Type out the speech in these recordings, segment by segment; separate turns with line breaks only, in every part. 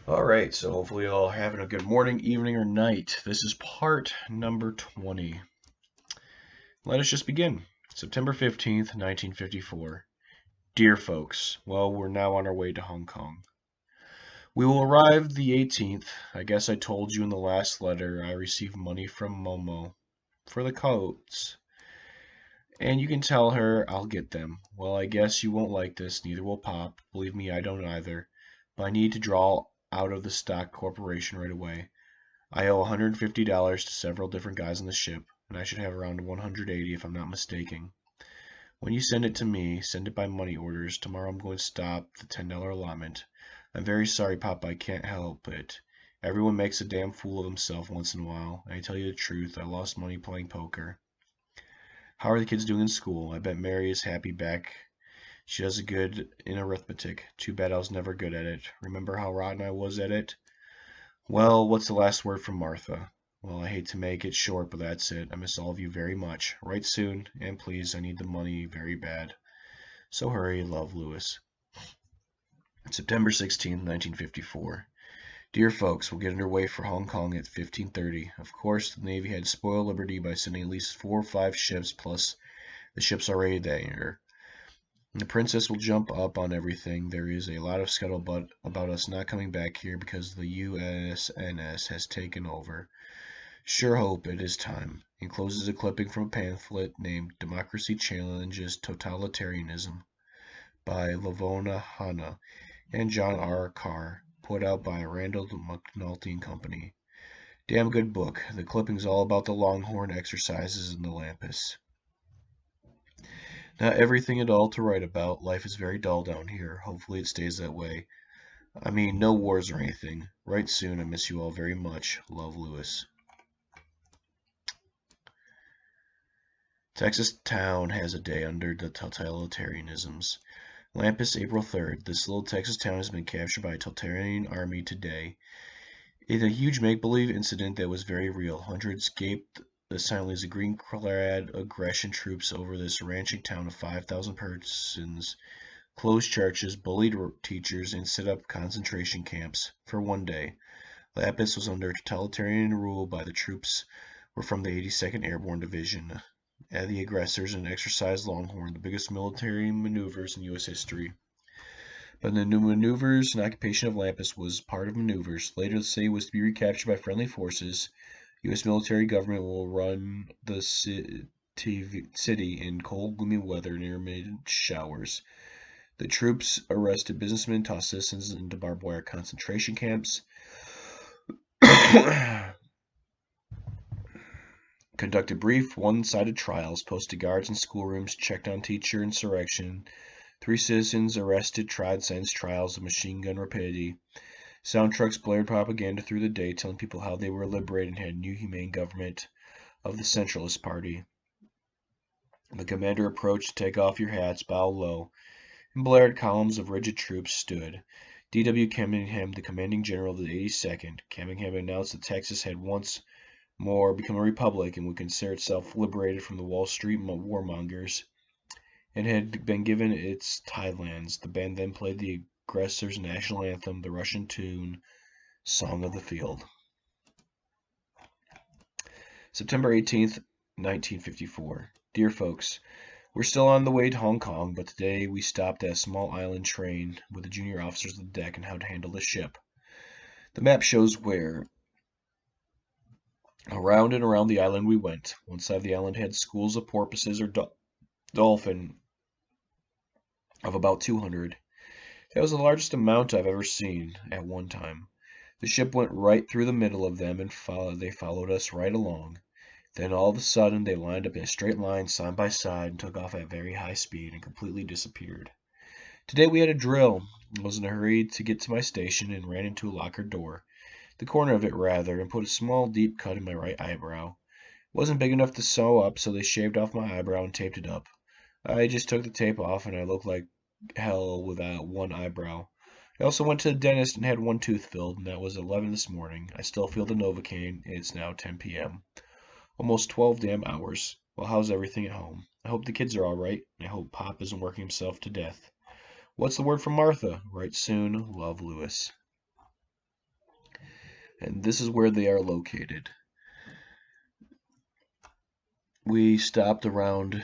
All right, so hopefully you're all having a good morning, evening, or night. This is part number 20. Let us just begin. September 15th, 1954. Dear folks, well, we're now on our way to Hong Kong. We will arrive the 18th. I guess I told you in the last letter I received money from Momo for the coats. And you can tell her I'll get them. Well, I guess you won't like this, neither will Pop. Believe me, I don't either. But I need to draw out of the stock corporation right away. I owe $150 to several different guys on the ship, and I should have around 180 if I'm not mistaken. When you send it to me, send it by money orders. Tomorrow I'm going to stop the $10 allotment. I'm very sorry, Pop, I can't help it. Everyone makes a damn fool of himself once in a while. And I tell you the truth, I lost money playing poker. How are the kids doing in school? I bet Mary is happy back. She does good in arithmetic. Too bad I was never good at it. Remember how rotten I was at it? Well, what's the last word from Martha? Well, I hate to make it short, but that's it. I miss all of you very much. Write soon, and please, I need the money very bad. So hurry, love, Lewis. September 16th, 1954. Dear folks, we'll get underway for Hong Kong at 15:30. Of course, the Navy had spoiled Liberty by sending at least 4 or 5 ships plus the ships already there. The Princess will jump up on everything. There is a lot of scuttlebutt about us not coming back here because the USNS has taken over. Sure hope it is time. Encloses a clipping from a pamphlet named Democracy Challenges Totalitarianism by Lavona Hanna and John R. Carr, put out by Randall McNulty and Company. Damn good book. The clipping's all about the Longhorn exercises in the Lampus. Not everything at all to write about. Life is very dull down here. Hopefully it stays that way. I mean, no wars or anything. Write soon. I miss you all very much. Love, Lewis. Texas town has a day under the totalitarianisms. Lampus, April 3rd. This little Texas town has been captured by a totalitarian army today. It's a huge make-believe incident that was very real. Hundreds escaped silently as the green-clad aggression troops over this ranching town of 5,000 persons closed churches, bullied teachers, and set up concentration camps for one day. Lapis was under totalitarian rule by the troops were from the 82nd Airborne Division. The aggressors and exercised Longhorn, the biggest military maneuvers in U.S. history. But the new maneuvers and occupation of Lampus was part of maneuvers. Later, the city was to be recaptured by friendly forces. U.S. military government will run the city in cold, gloomy weather and intermittent showers. The troops arrested businessmen, tossed citizens into barbed wire concentration camps, conducted brief, one-sided trials, posted guards in schoolrooms, checked on teacher insurrection. 3 citizens arrested, tried, sentenced trials of machine gun rapidity. Sound trucks blared propaganda through the day, telling people how they were liberated and had a new humane government of the Centralist Party. The commander approached to take off your hats, bow low, and blared columns of rigid troops stood. D.W. Cunningham, the commanding general of the 82nd. Cunningham announced that Texas had once more become a republic and would consider itself liberated from the Wall Street warmongers and had been given its Thailands. The band then played the aggressors' national anthem, the Russian tune, Song of the Field. September 18th, 1954. Dear folks, we're still on the way to Hong Kong, but today we stopped at a small island train with the junior officers of the deck and how to handle the ship. The map shows where. Around and around the island we went. One side of the island had schools of porpoises or dolphin of about 200. That was the largest amount I've ever seen at one time. The ship went right through the middle of them and they followed us right along. Then all of a sudden they lined up in a straight line side by side and took off at very high speed and completely disappeared. Today we had a drill. I was in a hurry to get to my station and ran into a locker door. The corner of it rather, and put a small deep cut in my right eyebrow. It wasn't big enough to sew up, so they shaved off my eyebrow and taped it up. I just took the tape off and I looked like hell without one eyebrow. I also went to the dentist and had one tooth filled, and that was 11 this morning. I still feel the Novocaine. It's now 10 p.m. Almost 12 damn hours. Well, how's everything at home? I hope the kids are all right, and I hope Pop isn't working himself to death. What's the word from Martha? Write soon. Love, Lewis. and this is where they are located. We stopped around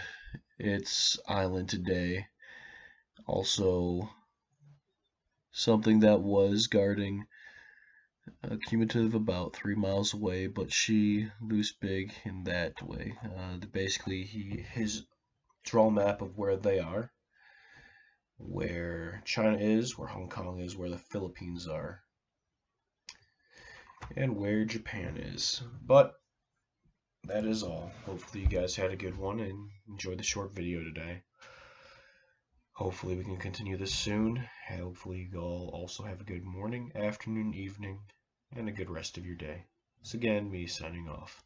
its island today. Also, something that was guarding a cumulative about 3 miles away, but she loose big in that way. Basically, his draw map of where they are, where China is, where Hong Kong is, where the Philippines are, and where Japan is. But that is all. Hopefully you guys had a good one and enjoyed the short video today. Hopefully we can continue this soon. Hopefully you all also have a good morning, afternoon, evening, and a good rest of your day. It's again me signing off.